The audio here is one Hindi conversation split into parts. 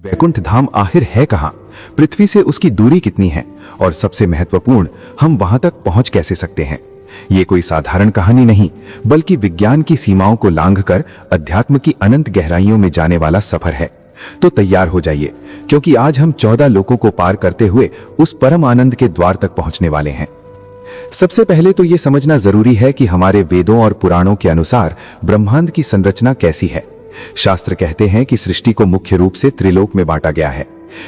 वैकुंठ धाम आखिर है कहाँ, पृथ्वी से उसकी दूरी कितनी है और सबसे महत्वपूर्ण, हम वहां तक पहुंच कैसे सकते हैं। ये कोई साधारण कहानी नहीं, बल्कि विज्ञान की सीमाओं को लांघकर अध्यात्म की अनंत गहराइयों में जाने वाला सफर है। तो तैयार हो जाइए, क्योंकि आज हम 14 लोकों को पार करते हुए उस परम आनंद के द्वार तक पहुंचने वाले हैं। सबसे पहले तो ये समझना जरूरी है कि हमारे वेदों और पुराणों के अनुसार ब्रह्मांड की संरचना कैसी है। शास्त्र कहते हैं कि सृष्टि को मुख्य रूप से त्रिलोक में बांटा गया है,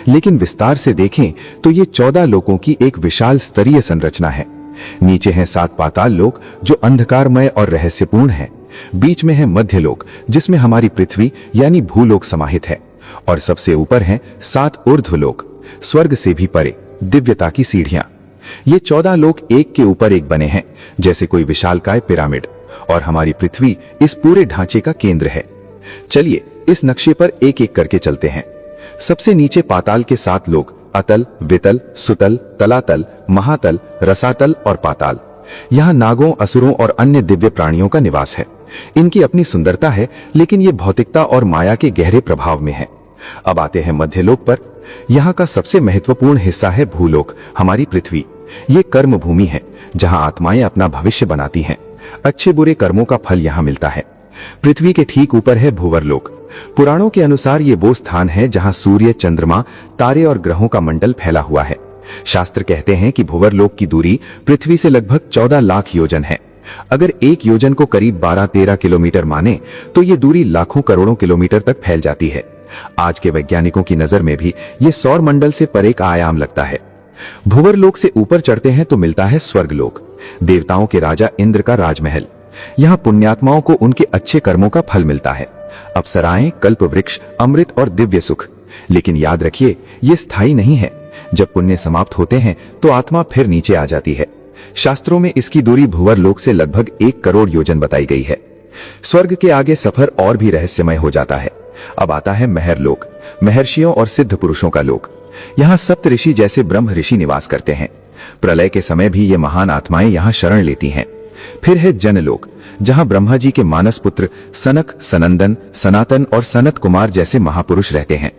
लेकिन विस्तार से देखें तो ये 14 लोकों की एक विशाल स्तरीय संरचना है। नीचे हैं 7 पाताल लोक जो अंधकारमय और रहस्यपूर्ण हैं। बीच में है मध्य लोक जिसमें हमारी पृथ्वी यानी भूलोक समाहित है, और सबसे ऊपर हैं 7 ऊर्ध्व लोक, स्वर्ग से भी परे, दिव्यता की सीढ़ियां। ये 14 लोक एक के ऊपर एक बने हैं, जैसे कोई विशालकाय पिरामिड, और हमारी पृथ्वी इस पूरे ढांचे का केंद्र है। चलिए इस नक्शे पर एक एक करके चलते हैं। सबसे नीचे पाताल के 7 लोक, अतल, वितल, सुतल, तलातल, महातल, रसातल और पाताल। यहाँ नागों, असुरों और अन्य दिव्य प्राणियों का निवास है। इनकी अपनी सुंदरता है, लेकिन ये भौतिकता और माया के गहरे प्रभाव में है। अब आते हैं मध्यलोक पर। यहाँ का सबसे महत्वपूर्ण हिस्सा है भूलोक, हमारी पृथ्वी। ये कर्म भूमि है, जहाँ आत्माएं अपना भविष्य बनाती हैं। अच्छे बुरे कर्मों का फल यहाँ मिलता है। पृथ्वी के ठीक ऊपर है भूवरलोक। पुराणों के अनुसार ये वो स्थान है जहाँ सूर्य, चंद्रमा, तारे और ग्रहों का मंडल फैला हुआ है। शास्त्र कहते हैं कि भूवरलोक की दूरी पृथ्वी से लगभग 14 लाख योजन है। अगर एक योजन को करीब 12-13 किलोमीटर माने तो ये दूरी लाखों करोड़ों किलोमीटर तक फैल जाती है। आज के वैज्ञानिकों की नजर में भी ये सौर मंडल से परे का आयाम लगता है। भूवरलोक से ऊपर चढ़ते हैं तो मिलता है स्वर्गलोक, देवताओं के राजा इंद्र का राजमहल। यहाँ पुण्यात्माओं को उनके अच्छे कर्मों का फल मिलता है, अप्सराएं, कल्प वृक्ष, अमृत और दिव्य सुख। लेकिन याद रखिए, ये स्थायी नहीं है। जब पुण्य समाप्त होते हैं तो आत्मा फिर नीचे आ जाती है। शास्त्रों में इसकी दूरी भूवरलोक से लगभग 1 करोड़ योजन बताई गई है। स्वर्ग के आगे सफर और भी रहस्यमय हो जाता है। अब आता है महरलोक, महर्षियों और सिद्ध पुरुषों का लोक। यहाँ सप्त ऋषि जैसे ब्रह्म ऋषि निवास करते हैं। प्रलय के समय भी ये महान आत्माएं यहाँ शरण लेती हैं। फिर है जनलोक, जहाँ ब्रह्मा जी के मानस पुत्र सनक, सनंदन, सनातन और सनत कुमार जैसे महापुरुष रहते हैं।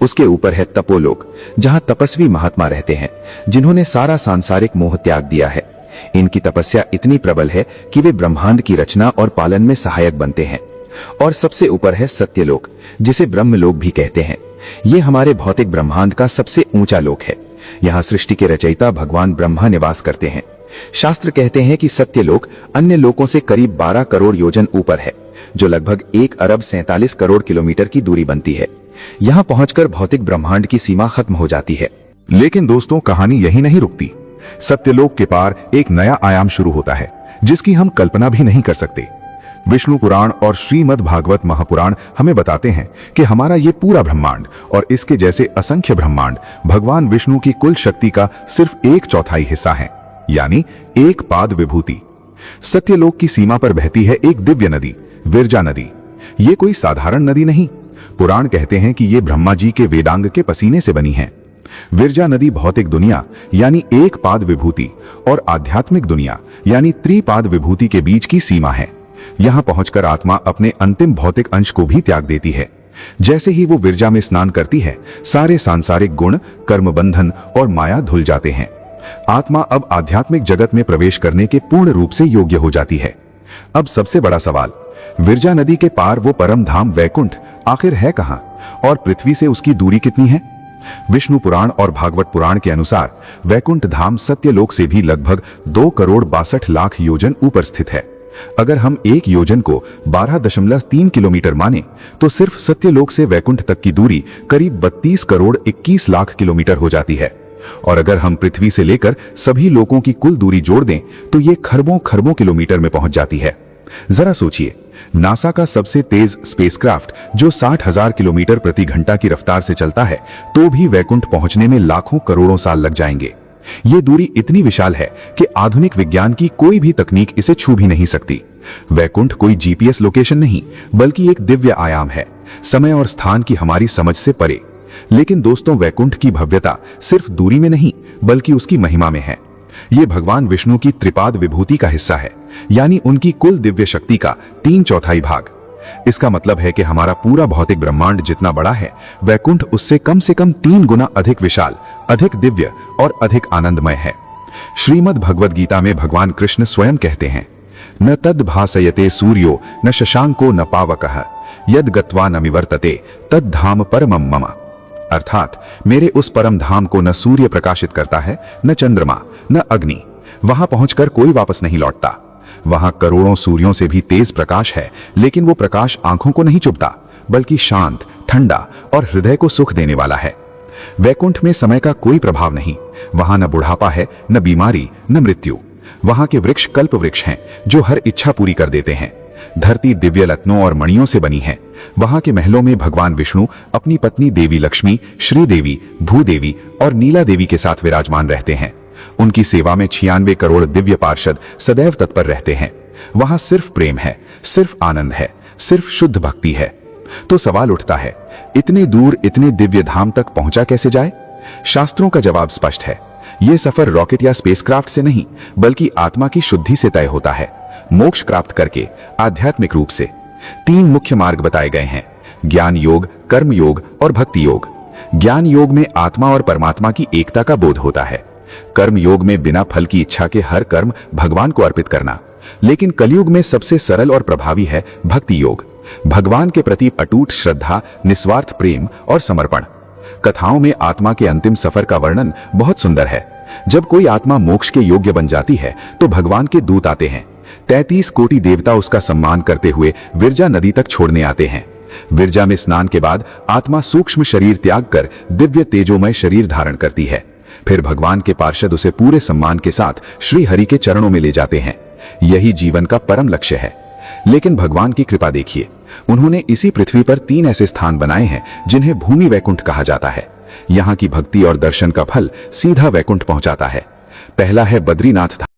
उसके ऊपर है तपोलोक, जहाँ तपस्वी महात्मा रहते हैं, जिन्होंने सारा सांसारिक मोह त्याग दिया है। इनकी तपस्या इतनी प्रबल है कि वे ब्रह्मांड की रचना और पालन में सहायक बनते हैं। और सबसे ऊपर है सत्यलोक, जिसे ब्रह्मलोक भी कहते हैं। ये हमारे भौतिक ब्रह्मांड का सबसे ऊंचा लोक है। यहाँ सृष्टि के रचयिता भगवान ब्रह्मा निवास करते हैं। शास्त्र कहते हैं कि सत्यलोक अन्य लोकों से करीब 12 करोड़ योजन ऊपर है, जो लगभग 1 अरब 47 करोड़ किलोमीटर की दूरी बनती है। यहाँ पहुंचकर भौतिक ब्रह्मांड की सीमा खत्म हो जाती है। लेकिन दोस्तों, कहानी यही नहीं रुकती। सत्यलोक के पार एक नया आयाम शुरू होता है, जिसकी हम कल्पना भी नहीं कर सकते। विष्णु पुराण और श्रीमद् भागवत महापुराण हमें बताते हैं कि हमारा ये पूरा ब्रह्मांड और इसके जैसे असंख्य ब्रह्मांड भगवान विष्णु की कुल शक्ति का सिर्फ 1/4 हिस्सा है, यानी 1 पाद विभूति। सत्यलोक की सीमा पर बहती है एक दिव्य नदी, विरजा नदी। ये कोई साधारण नदी नहीं। पुराण कहते हैं कि ये ब्रह्मा जी के वेदांग के पसीने से बनी है। विरजा नदी भौतिक दुनिया यानी 1 पाद विभूति और आध्यात्मिक दुनिया यानी त्रिपाद विभूति के बीच की सीमा है। यहाँ पहुंचकर आत्मा अपने अंतिम भौतिक अंश को भी त्याग देती है। जैसे ही वो विरजा में स्नान करती है, सारे सांसारिक गुण, कर्म बंधन और माया धुल जाते हैं। आत्मा अब आध्यात्मिक जगत में प्रवेश करने के पूर्ण रूप से योग्य हो जाती है। अब सबसे बड़ा सवाल, विरजा नदी के पार वो परम धाम वैकुंठ आखिर है कहां और पृथ्वी से उसकी दूरी कितनी है? विष्णु पुराण और भागवत पुराण के अनुसार वैकुंठ धाम सत्यलोक से भी लगभग 2 करोड़ 62 लाख योजन ऊपर स्थित है। अगर हम एक योजन को 12.3 किलोमीटर माने तो सिर्फ सत्यलोक से वैकुंठ तक की दूरी करीब 32 करोड़ 21 लाख किलोमीटर हो जाती है। और अगर हम पृथ्वी से लेकर सभी लोकों की कुल दूरी जोड़ दें तो ये खरबों खरबों किलोमीटर में पहुंच जाती है। जरा सोचिए, नासा का सबसे तेज स्पेसक्राफ्ट जो 60,000 किलोमीटर प्रति घंटा की रफ्तार से चलता है, तो भी वैकुंठ पहुंचने में लाखों करोड़ों साल लग जाएंगे। ये दूरी इतनी विशाल है कि आधुनिक विज्ञान की कोई भी तकनीक इसे छू भी नहीं सकती। वैकुंठ कोई जीपीएस लोकेशन नहीं, बल्कि एक दिव्य आयाम है, समय और स्थान की हमारी समझ से परे। लेकिन दोस्तों, वैकुंठ की भव्यता सिर्फ दूरी में नहीं, बल्कि उसकी महिमा में है। ये भगवान विष्णु की त्रिपाद विभूति का हिस्सा है, यानी उनकी कुल दिव्य शक्ति का 3/4 भाग। इसका मतलब है कि हमारा पूरा भौतिक ब्रह्मांड जितना बड़ा है, वैकुंठ उससे कम से कम 3 गुना अधिक विशाल, अधिक दिव्य और अधिक आनंदमय है। श्रीमद् भगवद गीता में भगवान कृष्ण स्वयं कहते हैं, न तद भासयते सूर्यो न शशांको न पावकः यद गत्वा न विवर्तते तद धाम परमम मम। अर्थात मेरे उस परम धाम को न सूर्य प्रकाशित करता है, न चंद्रमा, न अग्नि, वहां पहुंचकर कोई वापस नहीं लौटता। वहां करोड़ों सूर्यों से भी तेज प्रकाश है, लेकिन वो प्रकाश आंखों को नहीं चुभता, बल्कि शांत, ठंडा और हृदय को सुख देने वाला है। वैकुंठ में समय का कोई प्रभाव नहीं, वहां न बुढ़ापा है, न बीमारी, न मृत्यु। वहां के वृक्ष कल्प वृक्ष हैं जो हर इच्छा पूरी कर देते हैं। धरती दिव्य रत्नों और मणियों से बनी है। वहां के महलों में भगवान विष्णु अपनी पत्नी देवी लक्ष्मी, श्री देवी, भूदेवी और नीला देवी के साथ विराजमान रहते हैं। उनकी सेवा में 96 करोड़ दिव्य पार्षद सदैव तत्पर रहते हैं। वहां सिर्फ प्रेम है, सिर्फ आनंद है, सिर्फ शुद्ध भक्ति है। तो सवाल उठता है, इतने दूर इतने दिव्य धाम तक पहुंचा कैसे जाए? शास्त्रों का जवाब स्पष्ट है। यह सफर रॉकेट या स्पेसक्राफ्ट से नहीं, बल्कि आत्मा की शुद्धि से तय होता है, मोक्ष प्राप्त करके, आध्यात्मिक रूप से। 3 मुख्य मार्ग बताए गए हैं, ज्ञान योग, कर्म योग और भक्ति योग। ज्ञान योग में आत्मा और परमात्मा की एकता का बोध होता है। कर्म योग में बिना फल की इच्छा के हर कर्म भगवान को अर्पित करना। लेकिन कलयुग में सबसे सरल और प्रभावी है भक्ति योग, भगवान के प्रति अटूट श्रद्धा, निस्वार्थ प्रेम और समर्पण। कथाओं में आत्मा के अंतिम सफर का वर्णन बहुत सुंदर है। जब कोई आत्मा मोक्ष के योग्य बन जाती है तो भगवान के दूत आते हैं। 33 कोटि देवता उसका सम्मान करते हुए विरजा नदी तक छोड़ने आते हैं। विरजा में स्नान के बाद आत्मा सूक्ष्म शरीर त्याग कर दिव्य तेजोमय शरीर धारण करती है। फिर भगवान के पार्षद उसे पूरे सम्मान के साथ श्री हरि के चरणों में ले जाते हैं। यही जीवन का परम लक्ष्य है। लेकिन भगवान की कृपा देखिए, उन्होंने इसी पृथ्वी पर 3 ऐसे स्थान बनाए हैं जिन्हें भूमि वैकुंठ कहा जाता है। यहाँ की भक्ति और दर्शन का फल सीधा वैकुंठ पहुंचाता है। पहला है बद्रीनाथ धाम।